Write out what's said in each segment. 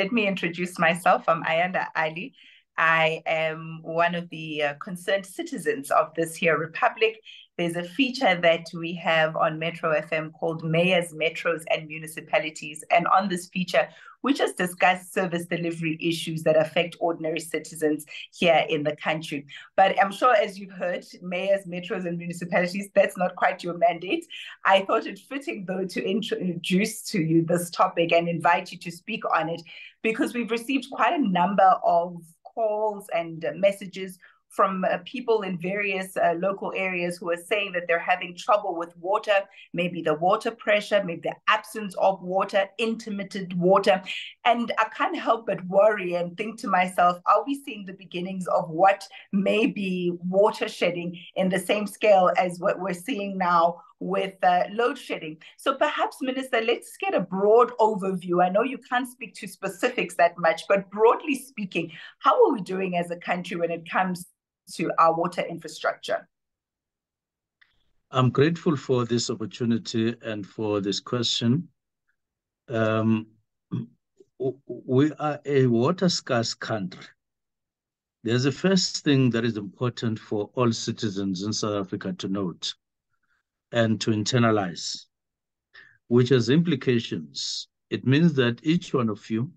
Let me introduce myself. I'm Ayanda Allie. I am one of the concerned citizens of this here republic. There's a feature that we have on Metro FM called Mayors, Metros, and Municipalities. And on this feature, we just discuss service delivery issues that affect ordinary citizens here in the country. But I'm sure, as you've heard, mayors, metros, and municipalities, that's not quite your mandate. I thought it fitting, though, to introduce to you this topic and invite you to speak on it, because we've received quite a number of calls and messages from people in various local areas who are saying that they're having trouble with water, maybe the water pressure, maybe the absence of water, intermittent water. And I can't help but worry and think to myself, are we seeing the beginnings of what may be water shedding in the same scale as what we're seeing now with load shedding? So perhaps, Minister, let's get a broad overview. I know you can't speak to specifics that much, but broadly speaking, how are we doing as a country when it comes to our water infrastructure? I'm grateful for this opportunity and for this question. We are a water-scarce country. There's the first thing that is important for all citizens in South Africa to note and to internalize, which has implications. It means that each one of you,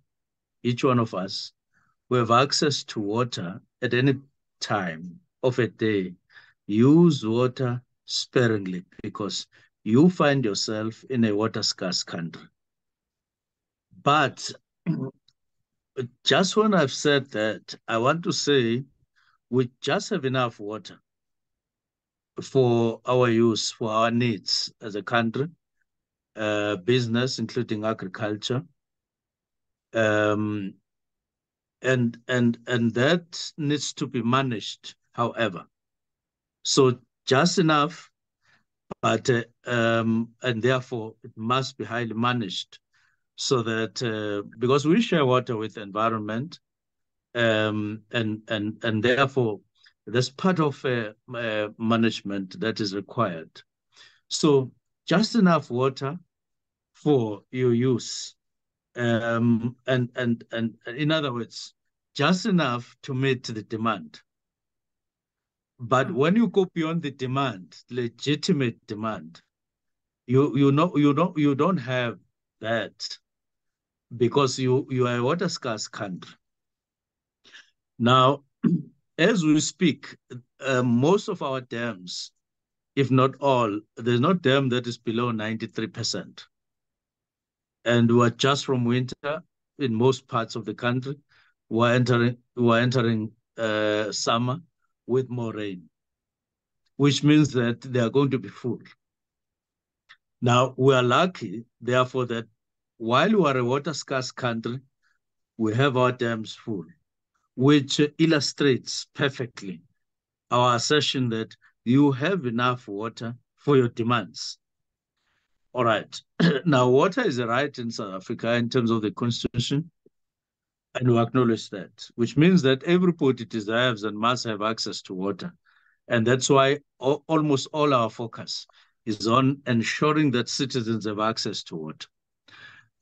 each one of us, we have access to water at any time of a day. Use water sparingly because you find yourself in a water-scarce country. But just when I've said that, I want to say we just have enough water for our use, for our needs as a country, business, including agriculture, and that needs to be managed, however. So just enough, but and therefore it must be highly managed so that because we share water with the environment, and therefore there's part of management that is required. So just enough water for your use. And in other words, just enough to meet the demand. But when you go beyond the demand, legitimate demand, you don't have that because you are a water scarce country. Now, as we speak, most of our dams, if not all, there's no dam that is below 93%. And we're just from winter in most parts of the country. We're entering summer with more rain, which means that they are going to be full. Now, we are lucky, therefore, that while we are a water-scarce country, we have our dams full, which illustrates perfectly our assertion that you have enough water for your demands. All right. Now, water is a right in South Africa in terms of the Constitution, and we acknowledge that, which means that everybody deserves and must have access to water. And that's why almost all our focus is on ensuring that citizens have access to water.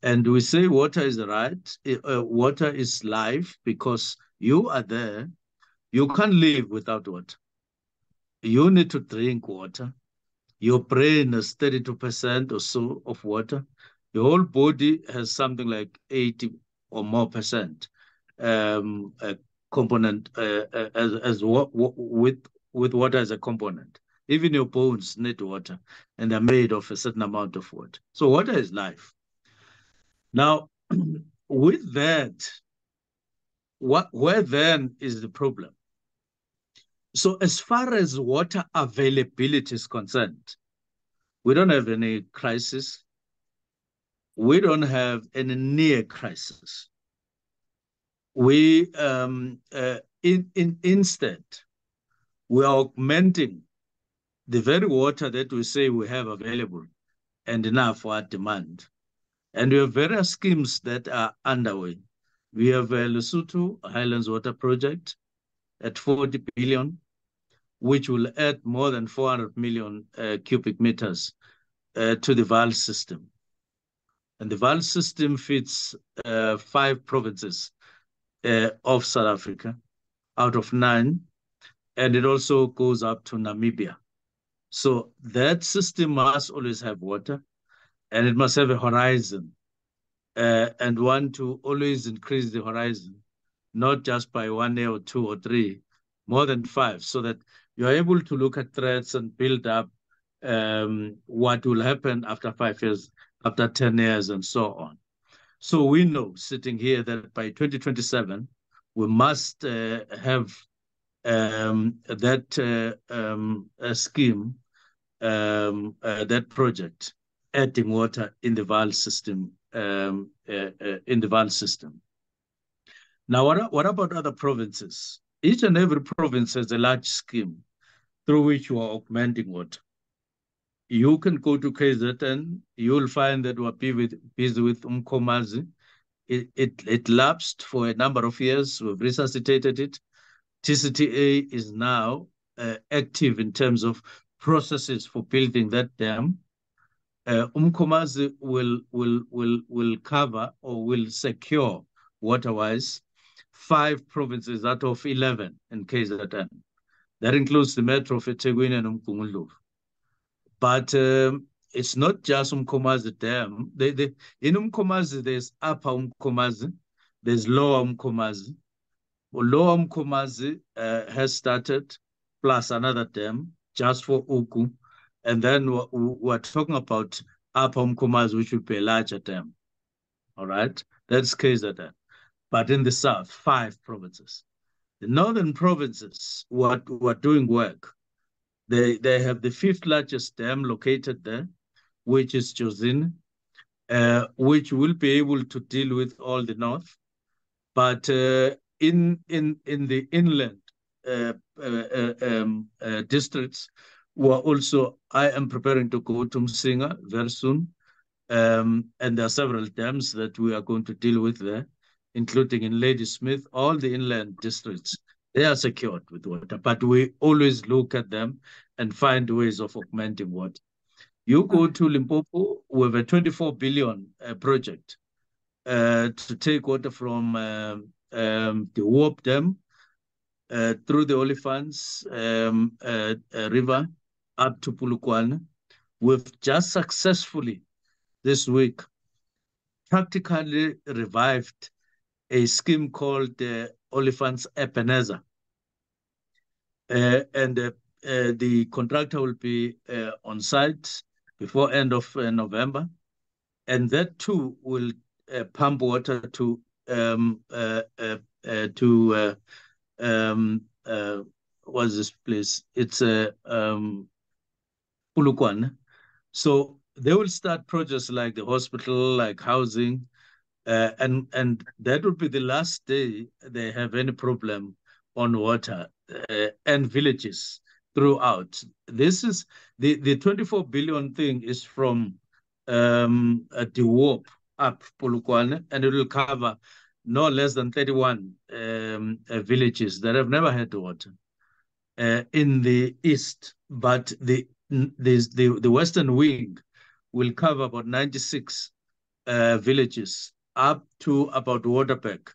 And we say water is a right, water is life, because you are there, you can't live without water. You need to drink water. Your brain has 32% or so of water. Your whole body has something like 80 or more percent component with water as a component. Even your bones need water, and they're made of a certain amount of water. So water is life. Now, with that, where then is the problem? So as far as water availability is concerned, we don't have any crisis. We don't have any near crisis. We, instead, we are augmenting the very water that we say we have available and enough for our demand. And we have various schemes that are underway. We have a Lesotho Highlands Water Project at 40 billion, which will add more than 400 million cubic meters to the Vaal system. And the Vaal system fits 5 provinces of South Africa out of 9. And it also goes up to Namibia. So that system must always have water, and it must have a horizon, and want to always increase the horizon, not just by 1 year or 2 or 3, more than 5, so that you are able to look at threats and build up what will happen after 5 years, after 10 years, and so on. So we know, sitting here, that by 2027, we must have that scheme, that project, adding water in the Vaal system, in the Vaal system. Now, what about other provinces? Each and every province has a large scheme through which you are augmenting water. You can go to KZN, you'll find that we're busy with Mkomazi. It lapsed for a number of years. We've resuscitated it. TCTA is now active in terms of processes for building that dam. Mkomazi will cover or will secure water-wise 5 provinces out of 11 in KZN. That includes the metro of eThekwini and Mgungundlovu. But it's not just Mkomazi Dam. In Mkomazi, there's Upper Mkomazi, there's Lower Mkomazi. Lower Mkomazi has started, plus another dam just for Uku. And then we're talking about Upper Mkomazi, which would be a larger dam. All right, that's KZN. But in the south, 5 provinces. The northern provinces were doing work. They have the 5th largest dam located there, which is Jozini, which will be able to deal with all the north. But in the inland districts, I am preparing to go to Msinga very soon. And there are several dams that we are going to deal with there, including in Ladysmith. All the inland districts, they are secured with water, but we always look at them and find ways of augmenting water. You go to Limpopo with a 24 billion project to take water from the Warp Dam through the Olifants River up to Polokwane. We've just successfully this week practically revived a scheme called Olifants Ebenezer. And the contractor will be on site before end of November. And that too will pump water to what's this place? It's Polokwane. So they will start projects like the hospital, like housing, and that would be the last day they have any problem on water, and villages throughout. This is the 24 billion thing is from the Warp up Polokwane, and it will cover no less than 31 villages that have never had water in the east. But the western wing will cover about 96 villages up to about Waterberg,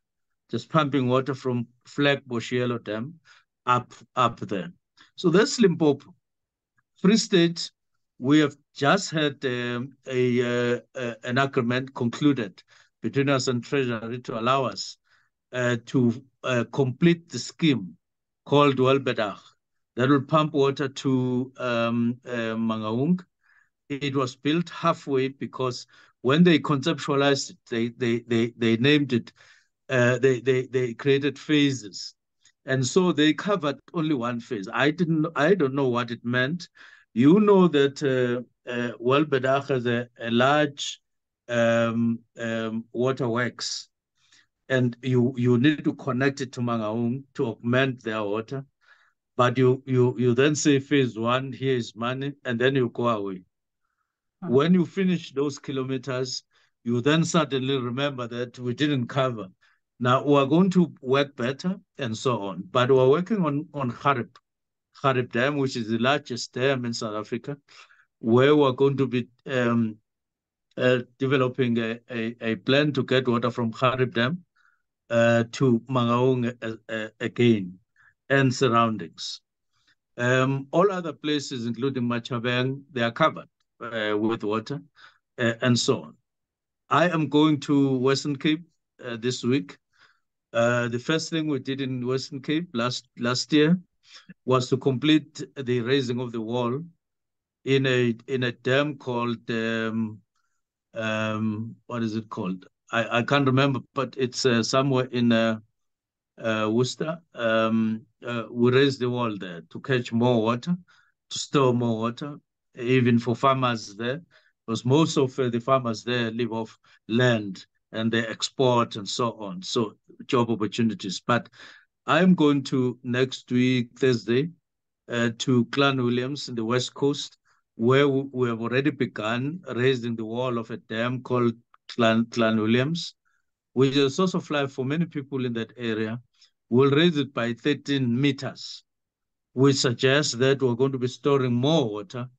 just pumping water from Flag Boshielo Dam up there. So that's Limpopo. Free State, we have just had an agreement concluded between us and Treasury to allow us to complete the scheme called Welbedach that will pump water to Mangaung. It was built halfway because when they conceptualized it, they named it, they created phases. And so they covered only one phase. I don't know what it meant. You know that Welbedach has a large waterworks, and you need to connect it to Mangaung to augment their water. But you then say phase 1, here is money, and then you go away. When you finish those kilometers, you then suddenly remember that we didn't cover. Now we're going to work better and so on, but we're working on Harib Dam, which is the largest dam in South Africa, where we're going to be developing a plan to get water from Kharib Dam to Mangaung again and surroundings. All other places, including Machabeng, they are covered with water and so on. I am going to Western Cape this week. The first thing we did in Western Cape last year was to complete the raising of the wall in a dam called what is it called? I can't remember, but it's somewhere in Worcester. We raised the wall there to catch more water, to store more water, even for farmers there, because most of the farmers there live off land and they export and so on. So job opportunities. But I'm going to next week, Thursday, to Clan Williams in the West Coast, where we have already begun raising the wall of a dam called Clan Williams, which is a source of life for many people in that area. We'll raise it by 13 meters, which suggests that we're going to be storing more water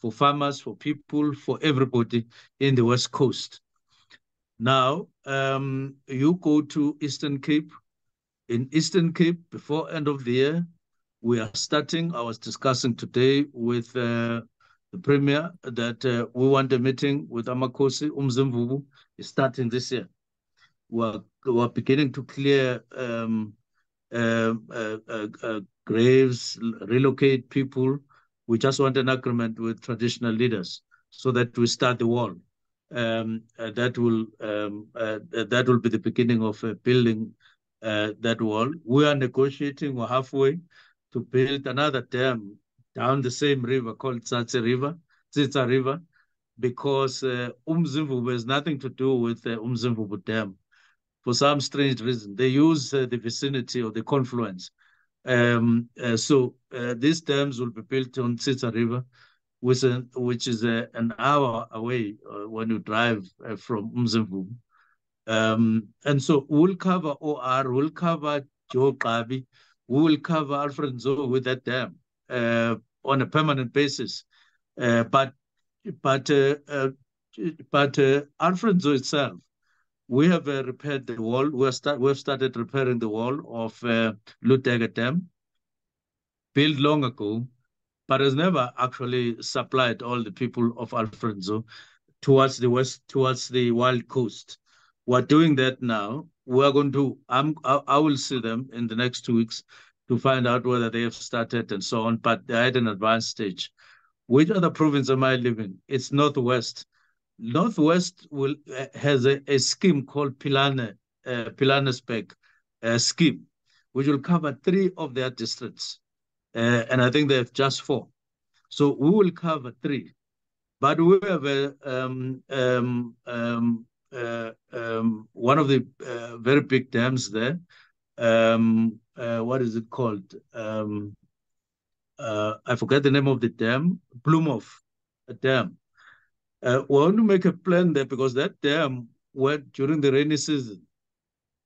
for farmers, for people, for everybody in the West Coast. Now, you go to Eastern Cape. In Eastern Cape, before end of the year, we are starting. I was discussing today with the Premier that we want a meeting with Amakosi Umzimvubu starting this year. We're beginning to clear graves, relocate people. We just want an agreement with traditional leaders so that we start the wall. That will be the beginning of building that wall. We are negotiating. We're halfway to build another dam down the same river called Tsitsa River, because Umzimvubu has nothing to do with the Umzimvubu Dam. For some strange reason, they use the vicinity or the confluence. So these dams will be built on Tsitsa River, which is an hour away when you drive from Umzimvubu. And so we'll cover OR, we'll cover Joe Kabi, we will cover Alfred Nzo with that dam on a permanent basis. But Alfred Nzo itself, we have repaired the wall. We have started repairing the wall of Lutega Dam, built long ago, but has never actually supplied all the people of Alfred Nzo towards the west, towards the Wild Coast. We're doing that now. We're going to, I will see them in the next 2 weeks to find out whether they have started and so on, but they're at an advanced stage. Which other province am I living? It's Northwest. Northwest has a scheme called Pilanesberg scheme, which will cover 3 of their districts. And I think they have just 4. So we will cover 3. But we have one of the very big dams there. What is it called? I forget the name of the dam. Blumhof Dam. We want to make a plan there because that dam, went during the rainy season,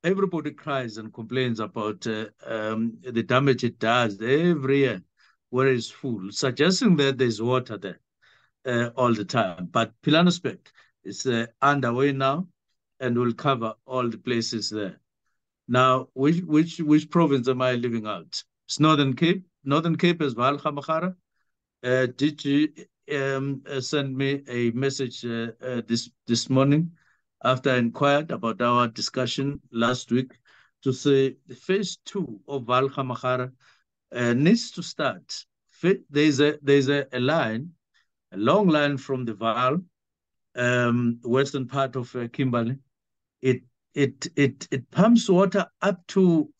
everybody cries and complains about the damage it does every year where it's full, suggesting that there's water there all the time. But Pilanesberg is underway now and will cover all the places there. Now, which province am I living out? It's Northern Cape. Northern Cape is Vaal Gamagara. Did you send me a message this morning after I inquired about our discussion last week to say the phase 2 of Vaal Gamagara needs to start. There's a line, a long line from the Vaal, western part of Kimberley. It pumps water up to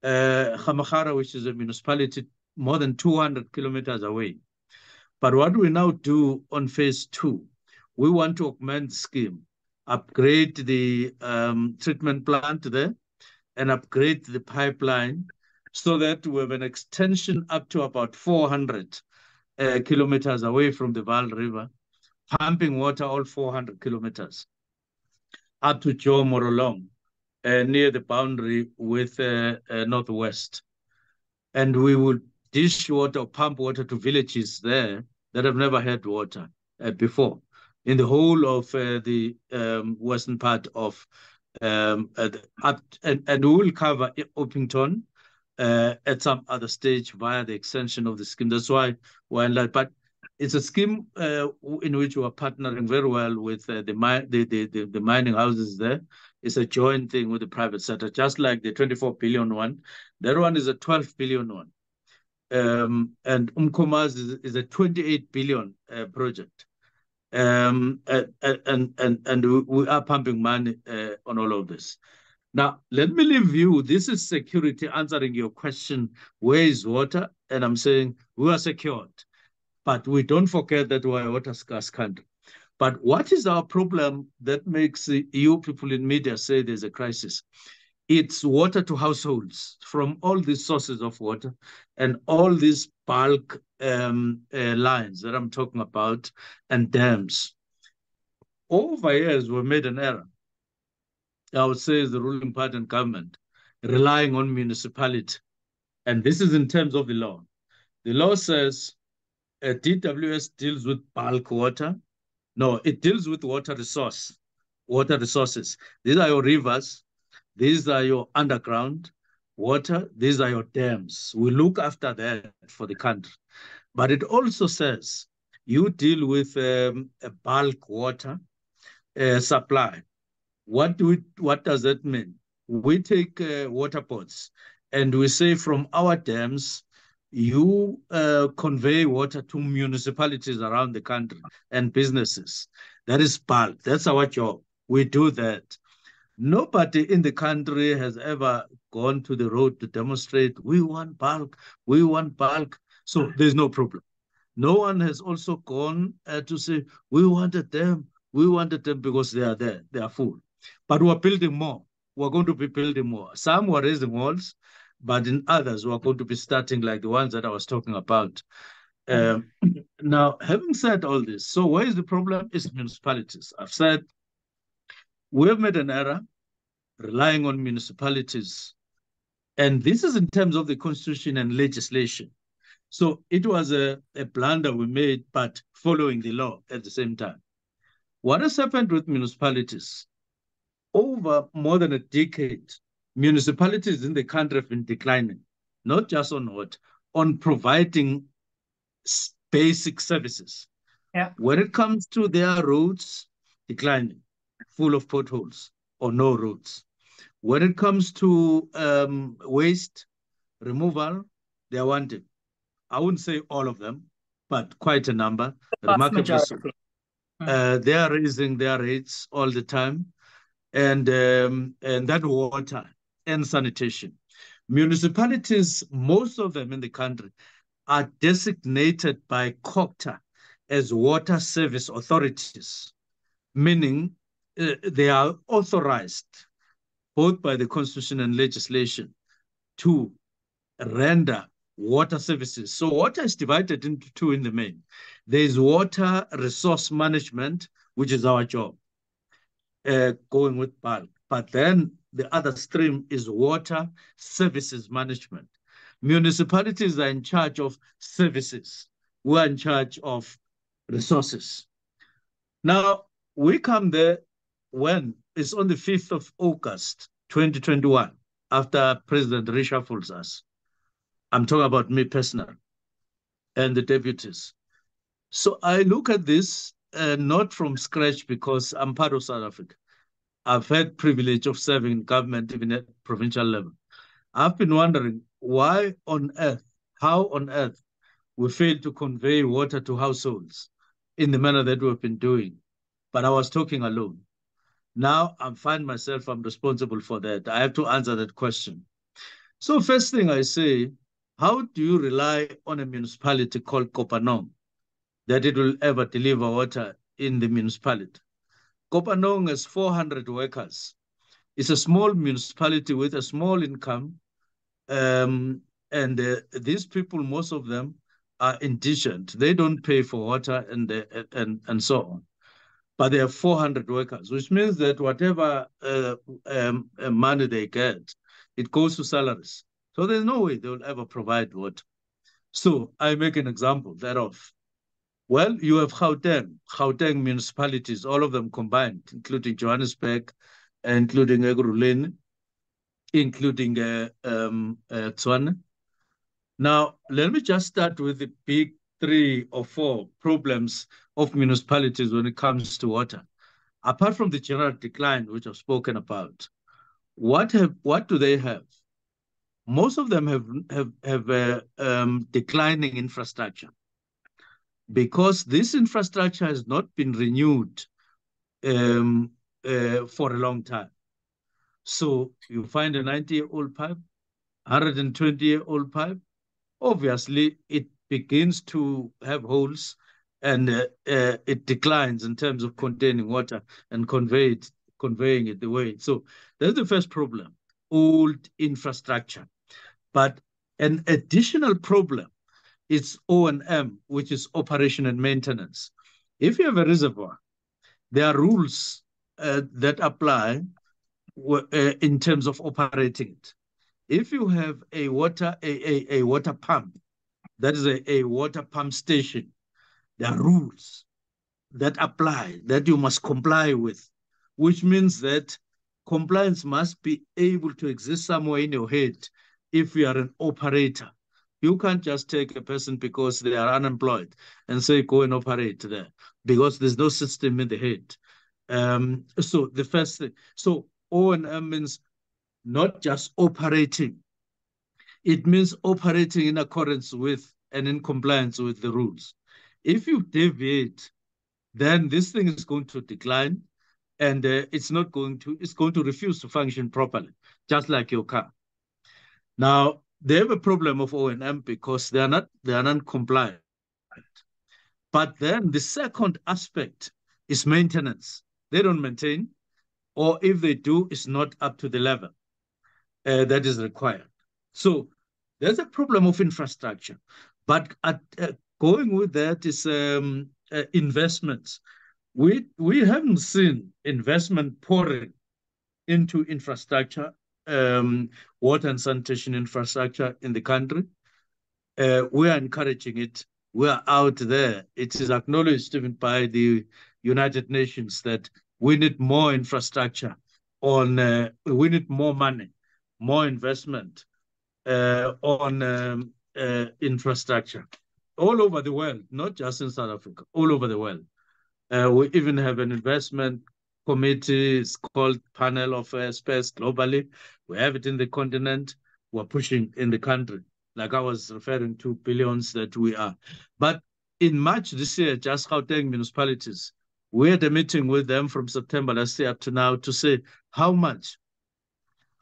Gamagara, which is a municipality more than 200 kilometers away. But what we now do on phase 2, we want to augment the scheme, upgrade the treatment plant there, and upgrade the pipeline so that we have an extension up to about 400 kilometers away from the Vaal River, pumping water all 400 kilometers up to Joe Morolong, near the boundary with Northwest. And we will dish water or pump water to villages there that have never had water before. in the whole of the western part of and we will cover Orpington at some other stage via the extension of the scheme. That's why we're in that. But it's a scheme in which we are partnering very well with the mining houses there. It's a joint thing with the private sector, just like the 24 billion one. That one is a 12 billion one. And Umkoma's is a 28 billion project. And we are pumping money on all of this. Now, let me leave you. This is security answering your question, where is water? And I'm saying we are secured, but we don't forget that we're a water scarce country. But what is our problem that makes you people in media say there's a crisis? It's water to households from all these sources of water and all these bulk lines that I'm talking about and dams. Over years, we made an error. I would say is the ruling party and government relying on municipality. And this is in terms of the law. The law says DWS deals with bulk water. No, it deals with water resources. These are your rivers. These are your underground water. These are your dams. We look after that for the country. But it also says you deal with a bulk water supply. What does that mean? We take water pots and we say from our dams, you convey water to municipalities around the country and businesses. That is bulk. That's our job. We do that. Nobody in the country has ever gone to the road to demonstrate, we want bulk, we want bulk. So there's no problem. No one has also gone to say, we wanted them because they are there, they are full. But we're building more. We're going to be building more. Some were raising walls, but in others, we're going to be starting like the ones that I was talking about. Now, having said all this, so where is the problem? It's municipalities. I've said we have made an error relying on municipalities. And this is in terms of the constitution and legislation. So it was a blunder we made, but following the law at the same time. What has happened with municipalities? Over more than a decade, municipalities in the country have been declining, not just on what, on providing basic services. Yeah. When it comes to their roads, declining, full of potholes or no roads. When it comes to waste removal, they are wanting. I wouldn't say all of them, but quite a number, remarkably so. They are raising their rates all the time. And that water and sanitation. Municipalities, most of them in the country, are designated by COGTA as water service authorities, meaning they are authorized both by the constitution and legislation to render water services. So water is divided into two in the main. There is water resource management, which is our job, going with bulk. But then the other stream is water services management. Municipalities are in charge of services. We're in charge of resources. Now, we come there when it's on the 5th of August, 2021, after President reshuffles us. I'm talking about me personally and the deputies. So I look at this not from scratch because I'm part of South Africa. I've had privilege of serving in government even at provincial level. I've been wondering why on earth, how on earth we failed to convey water to households in the manner that we've been doing. But I was talking alone. Now I find myself, I'm responsible for that. I have to answer that question. So first thing I say, how do you rely on a municipality called Kopanong that it will ever deliver water in the municipality? Kopanong has 400 workers. It's a small municipality with a small income. These people, most of them are indigent. They don't pay for water and so on. But they have 400 workers, which means that whatever money they get, it goes to salaries. So there's no way they will ever provide water. So I make an example thereof. Well, you have Gauteng municipalities, all of them combined, including Johannesburg, including Ekurhuleni, including Tshwane. Now, let me just start with the big 3 or 4 problems of municipalities when it comes to water. Apart from the general decline, which I've spoken about, what do they have? Most of them have declining infrastructure, because this infrastructure has not been renewed for a long time. So you find a 90-year-old pipe, 120-year-old pipe, obviously it begins to have holes, and it declines in terms of containing water and conveying it the way. So that's the first problem, old infrastructure. But an additional problem is O&M, which is operation and maintenance. If you have a reservoir, there are rules that apply in terms of operating it. If you have a water pump, that is a water pump station, there are rules that apply that you must comply with, which means that compliance must be able to exist somewhere in your head if you are an operator. You can't just take a person because they are unemployed and say, go and operate there, because there's no system in the head. So the first thing, so O&M means not just operating. It means operating in accordance with and in compliance with the rules. If you deviate, then this thing is going to decline, and it's going to refuse to function properly, just like your car. Now, they have a problem of O&M because they are non-compliant. But then the second aspect is maintenance. They don't maintain, or if they do, it's not up to the level that is required. So there's a problem of infrastructure. But going with that is investments. We haven't seen investment pouring into infrastructure, water and sanitation infrastructure in the country. We are encouraging it. We are out there. It is acknowledged even by the United Nations that we need more infrastructure. We need more money, more investment on infrastructure all over the world, not just in South Africa, all over the world. We even have an investment committee. It's called Panel of Experts globally. We have it in the continent. We're pushing in the country, like I was referring to billions that we are. But in March this year, just Gauteng municipalities, we had a meeting with them from September last year up to now to say, how much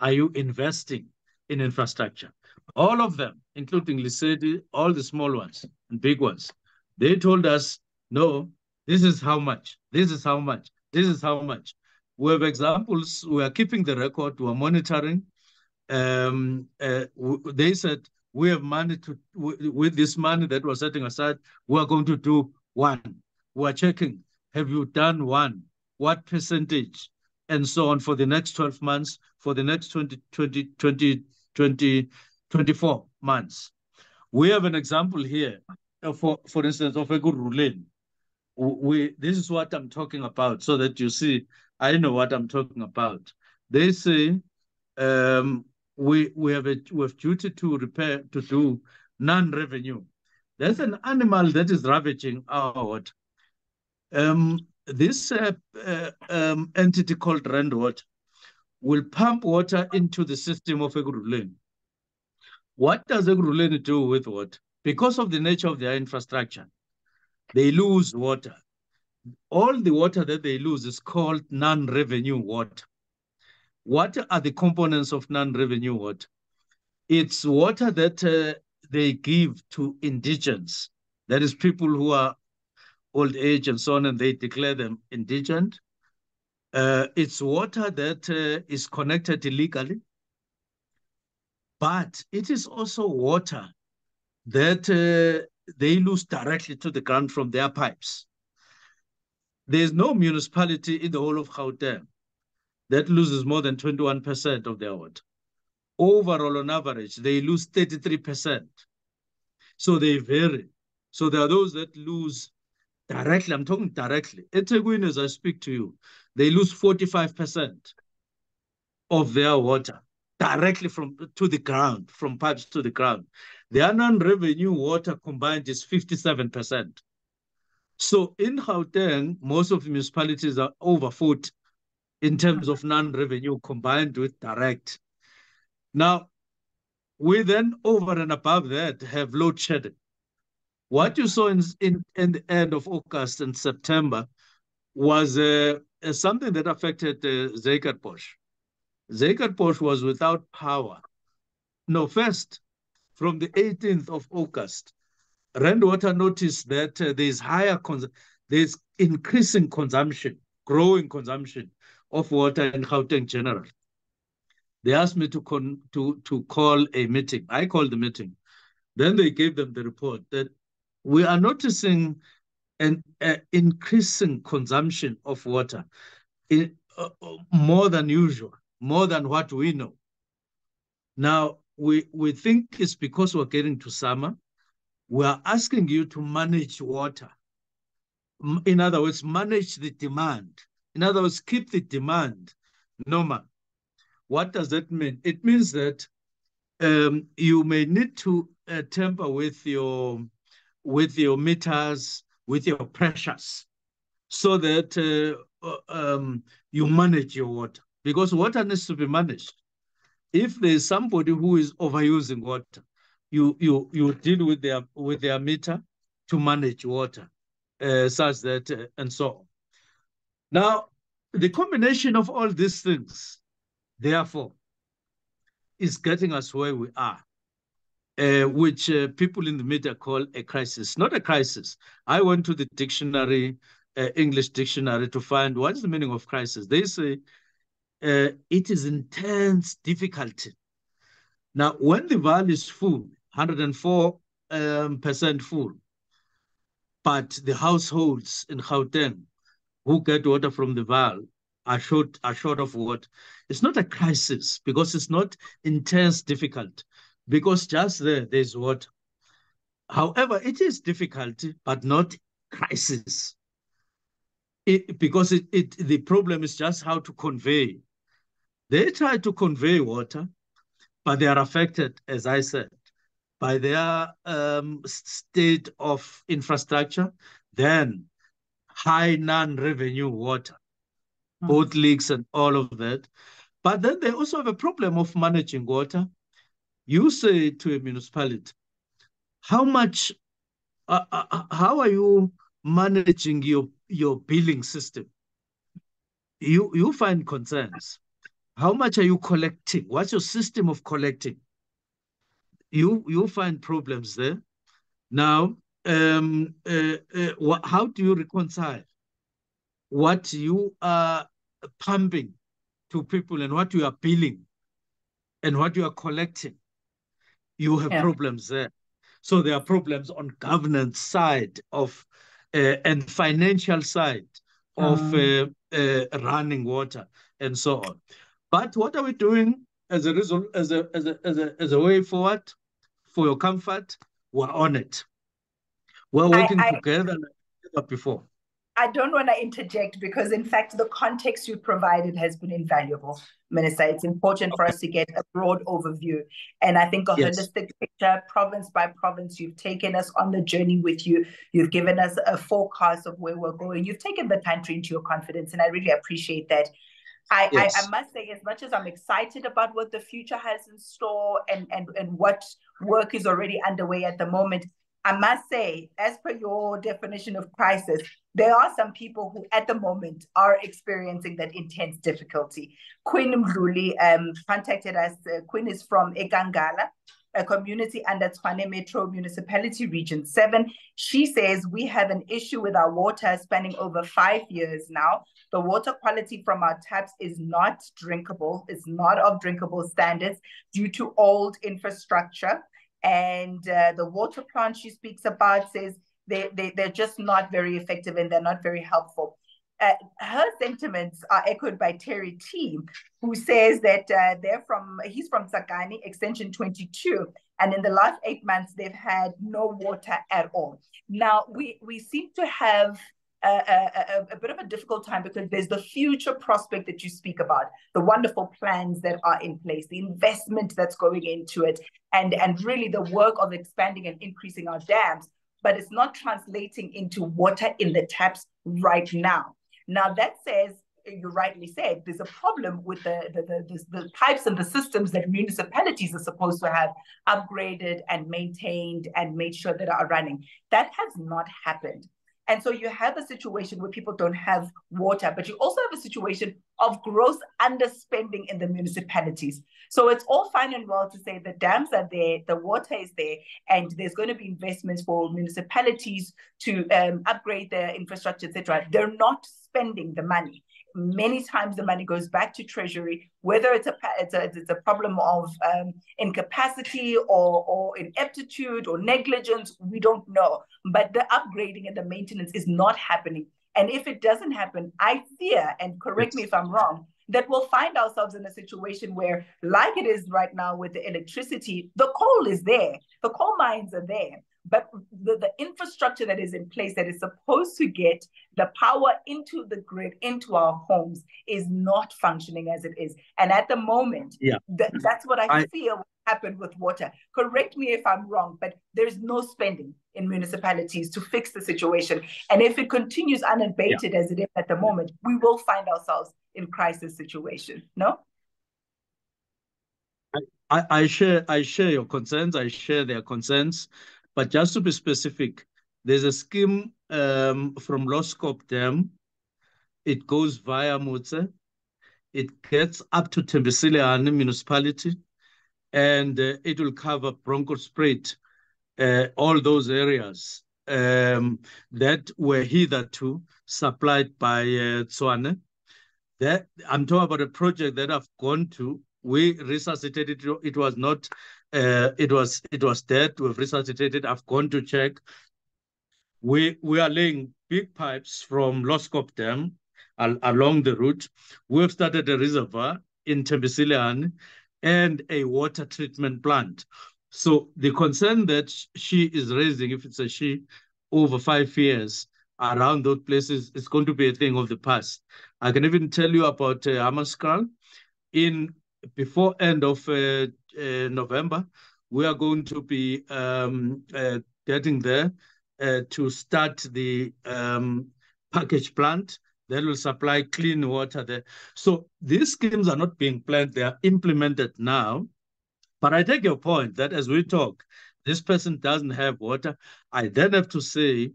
are you investing in infrastructure? All of them, including Lesedi, all the small ones and big ones, they told us, no, this is how much, this is how much, this is how much. We have examples, we are keeping the record, we are monitoring. They said, we have money with this money that we're setting aside, we are going to do one. We are checking, have you done one? What percentage? And so on for the next 12 months, for the next 24 months. We have an example here, for instance, of Ekurhuleni. This is what I'm talking about, so that you see, I know what I'm talking about. They say we have duty to do non-revenue. There's an animal that is ravaging our water. This entity called Rand Water will pump water into the system of Ekurhuleni. What does Ekurhuleni do with water? Because of the nature of their infrastructure, they lose water. All the water that they lose is called non-revenue water. What are the components of non-revenue water? It's water that they give to indigents. That is people who are old age and so on, and they declare them indigent. It's water that is connected illegally, but it is also water that they lose directly to the ground from their pipes. There's no municipality in the whole of Gauteng that loses more than 21% of their water. Overall, on average, they lose 33%. So they vary. So there are those that lose directly, I'm talking directly. eThekwini, as I speak to you, they lose 45% of their water directly to the ground, from pipes to the ground. Their non-revenue water combined is 57%. So in Gauteng, most of the municipalities are over 40 in terms of non-revenue combined with direct. Now, we then, over and above that, have load shedding. What you saw in the end of August and September was something that affected Zekerposh. Zekerposh was without power. No, first, from the 18th of August, Randwater noticed that there's increasing consumption, growing consumption of water in Gauteng general. They asked me to call a meeting. I called the meeting. Then they gave them the report that we are noticing an increasing consumption of water, more than usual, more than what we know. Now, we think it's because we're getting to summer. We are asking you to manage water. In other words, manage the demand. In other words, keep the demand normal. What does that mean? It means that you may need to tamper with your meters, with your pressures, so that you manage your water. Because water needs to be managed. If there's somebody who is overusing water, you deal with their meter to manage water, such that and so on. Now, the combination of all these things, therefore, is getting us where we are, which people in the media call a crisis. Not a crisis. I went to the dictionary, English dictionary, to find what is the meaning of crisis. They say it is intense difficulty. Now, when the valve is full, 104% full, but the households in Gauteng who get water from the valve are short of water, it's not a crisis because it's not intense difficult, because just there's water. However, it is difficulty, but not crisis. Because the problem is just how to convey. They try to convey water, but they are affected, as I said, by their state of infrastructure, then high non-revenue water, both leaks and all of that. But then they also have a problem of managing water. You say to a municipality, how are you managing your billing system? You find concerns. How much are you collecting? What's your system of collecting? You find problems there. Now, how do you reconcile what you are pumping to people and what you are billing and what you are collecting? You have problems there. So there are problems on governance side of and financial side of running water and so on. But what are we doing as a result, as a way forward for your comfort? We're on it. We're working together like never before. I don't want to interject because, in fact, the context you provided has been invaluable, Minister. It's important for us to get a broad overview. And I think a holistic picture, province by province, you've taken us on the journey with you. You've given us a forecast of where we're going. You've taken the country into your confidence, and I really appreciate that. I must say, as much as I'm excited about what the future has in store and what work is already underway at the moment, I must say, as per your definition of crisis, there are some people who at the moment are experiencing that intense difficulty. Quinn Mdluli contacted us. Quinn is from Ekangala, a community under Tshwane Metro Municipality Region 7. She says, we have an issue with our water spanning over 5 years now. The water quality from our taps is not drinkable. It's not of drinkable standards due to old infrastructure. And the water plant she speaks about says they're just not very effective and they're not very helpful. her sentiments are echoed by Terry T, who says that he's from Tsakani, extension 22, and in the last 8 months, they've had no water at all. Now, we seem to have a bit of a difficult time because there's the future prospect that you speak about, the wonderful plans that are in place, the investment that's going into it, and really the work of expanding and increasing our dams, but it's not translating into water in the taps right now. Now, that says, you rightly said, there's a problem with the pipes and the systems that municipalities are supposed to have upgraded and maintained and made sure that are running. That has not happened. And so you have a situation where people don't have water, but you also have a situation of gross underspending in the municipalities. So it's all fine and well to say the dams are there, the water is there, and there's going to be investments for municipalities to upgrade their infrastructure, etc. They're not spending the money. Many times the money goes back to Treasury, whether it's a problem of incapacity or ineptitude or negligence, we don't know. But the upgrading and the maintenance is not happening. And if it doesn't happen, I fear, and correct me if I'm wrong, that we'll find ourselves in a situation where, like it is right now with the electricity, the coal is there, the coal mines are there, but the infrastructure that is in place that is supposed to get the power into the grid, into our homes, is not functioning as it is. And at the moment, that's what I feel happened with water. Correct me if I'm wrong, but there's no spending in municipalities to fix the situation. And if it continues unabated as it is at the moment, we will find ourselves in crisis situation. No? I share your concerns. I share their concerns. But just to be specific, there's a scheme from Loskop Dam. It goes via Mutse. It gets up to Tembisiliane municipality, and it will cover Bronkhorstspruit, all those areas that were hitherto supplied by Tswane. That I'm talking about a project that I've gone to. We resuscitated it. It was not. It was dead. We've resuscitated. I've gone to check. We are laying big pipes from Loskop Dam along the route. We've started a reservoir in Tembisiliane and a water treatment plant. So the concern that she is raising, if it's a she, over 5 years around those places, is going to be a thing of the past. I can even tell you about Hammarskraal. Before end of November, we are going to be getting there to start the package plant that will supply clean water there. So these schemes are not being planned, they are implemented now. But I take your point that as we talk, this person doesn't have water. I then have to say,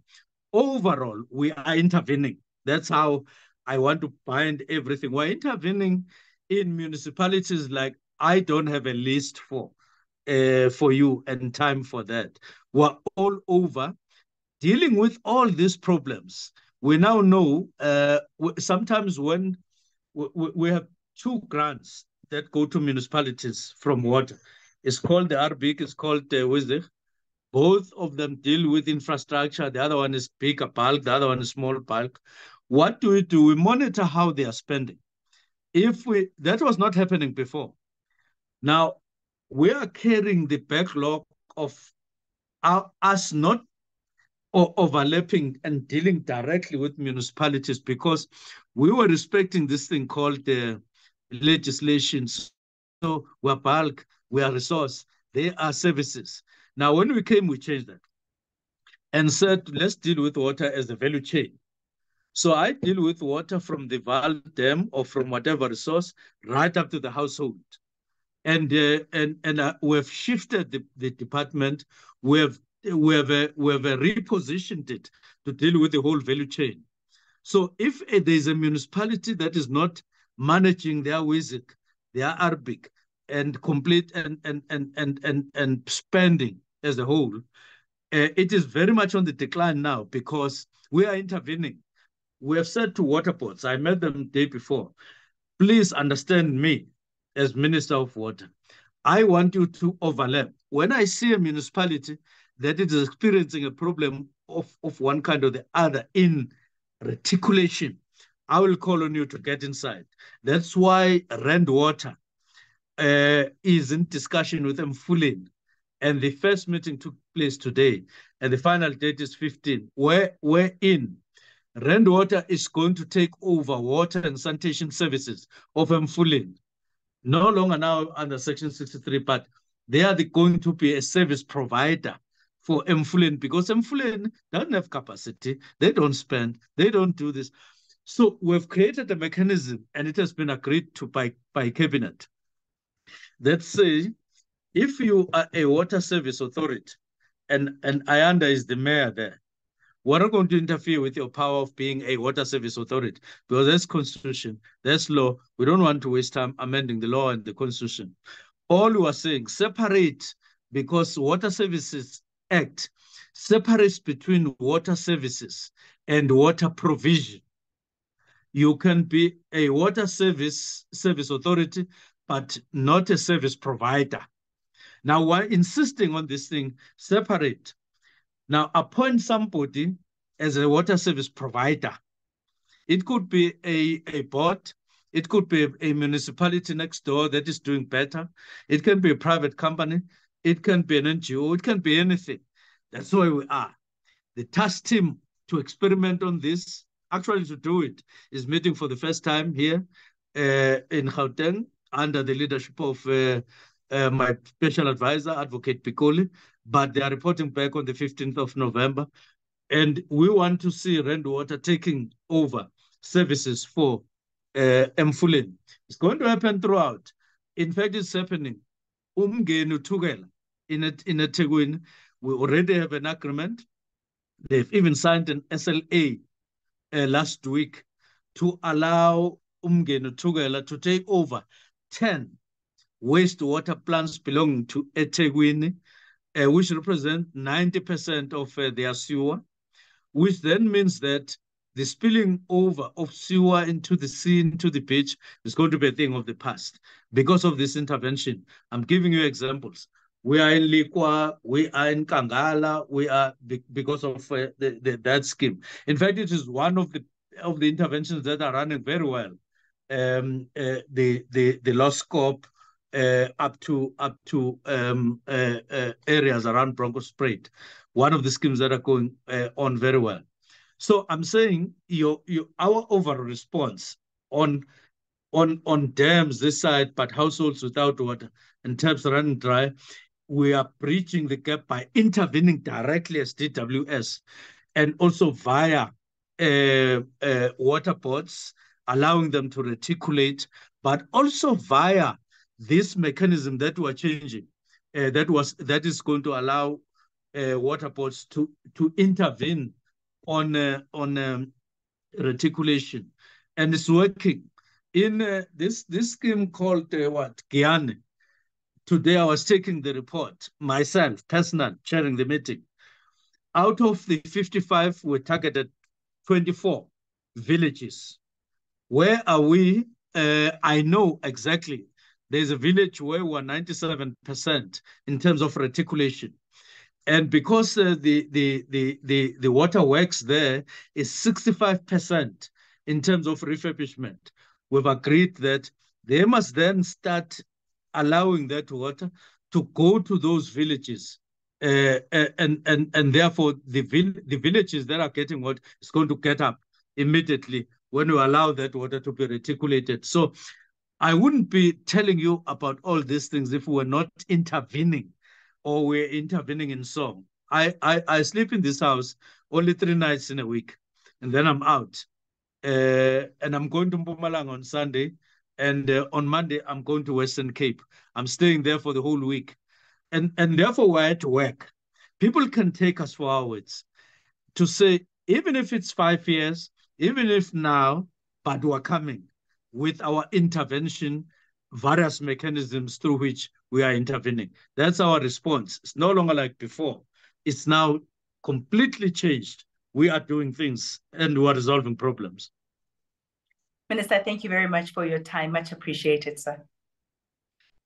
overall, we are intervening. That's how I want to bind everything. We're intervening in municipalities like I don't have a list for you and time for that. We're all over dealing with all these problems. We now know sometimes when we have 2 grants that go to municipalities from water. It's called the RBIC, it's called WISDIC. Both of them deal with infrastructure. The other one is bigger bulk, the other one is small bulk. What do? We monitor how they are spending. That was not happening before. Now, we are carrying the backlog of us not overlapping and dealing directly with municipalities because we were respecting this thing called the legislation. So we're bulk, we are resource, they are services. Now, when we came, we changed that and said, let's deal with water as a value chain. So I deal with water from the Val Dam or from whatever resource right up to the household. And we've shifted the department. We've repositioned it to deal with the whole value chain. So if there's a municipality that is not managing their WISIC, their RBIC, and complete and spending as a whole, it is very much on the decline now because we are intervening. We have said to water boards, I met them the day before, please understand me as Minister of Water. I want you to overlap. When I see a municipality that is experiencing a problem of one kind or the other in reticulation, I will call on you to get inside. That's why Rand Water is in discussion with Mfuleni. And the first meeting took place today, and the final date is 15, wherein Rand Water is going to take over water and sanitation services of Mfuleni. No longer now under Section 63, but they are going to be a service provider for Mfuleni, because Mfuleni doesn't have capacity. They don't spend. They don't do this. So we've created a mechanism, and it has been agreed to by Cabinet, that say, if you are a water service authority, and Ayanda is the mayor there, we're not going to interfere with your power of being a water service authority, because there's constitution, there's law. We don't want to waste time amending the law and the constitution. All we are saying, separate, because Water Services Act separates between water services and water provision. You can be a water service authority, but not a service provider. Now, we're insisting on this thing, separate. Now, appoint somebody as a water service provider. It could be a board. It could be a municipality next door that is doing better. It can be a private company. It can be an NGO. It can be anything. That's where we are. The task team to experiment on this, actually to do it, is meeting for the first time here in Gauteng under the leadership of my special advisor, Advocate Pikoli, but they are reporting back on the 15th of November. And we want to see Rand Water taking over services for Mfuleni. It's going to happen throughout. In fact, it's happening. Umngeni Tugela in eThekwini, we already have an agreement. They've even signed an SLA last week to allow Umngeni Tugela to take over 10 wastewater plants belonging to eThekwini, which represent 90% of their sewer, which then means that the spilling over of sewer into the sea, into the beach, is going to be a thing of the past because of this intervention. I'm giving you examples. We are in Likwa, we are in Kangala, we are because of that scheme. In fact, it is one of the interventions that are running very well. The low scope up to areas around Bronkhorstspruit, one of the schemes that are going on very well. So I'm saying our overall response on dams this side, but households without water and taps running dry, we are breaching the gap by intervening directly as DWS and also via water boards, allowing them to reticulate, but also via this mechanism that we're changing, that is going to allow water boards to intervene on reticulation, and it's working. In this scheme called Guyane. Today I was taking the report myself, personally, chairing the meeting. Out of the 55, we targeted 24 villages. Where are we? I know exactly. There's a village where we're 97% in terms of reticulation. And because the water works there is 65% in terms of refurbishment, we've agreed that they must then start allowing that water to go to those villages. And therefore, the villages that are getting water is going to get up immediately when we allow that water to be reticulated. So I wouldn't be telling you about all these things if we were not intervening, or we're intervening in song. I sleep in this house only 3 nights in a week, and then I'm out. And I'm going to Mpumalanga on Sunday, and on Monday, I'm going to Western Cape. I'm staying there for the whole week. And therefore, we're at work. People can take us for our words to say, even if it's 5 years, even if now, but we're coming with our intervention, various mechanisms through which we are intervening. That's our response. It's no longer like before. It's now completely changed. We are doing things and we are resolving problems. Minister, thank you very much for your time. Much appreciated, sir.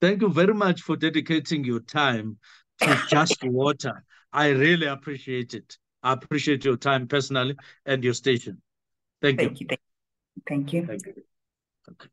Thank you very much for dedicating your time to just water. I really appreciate it. I appreciate your time personally and your station. Thank you. Thank you. Thank you. Thank you. Okay.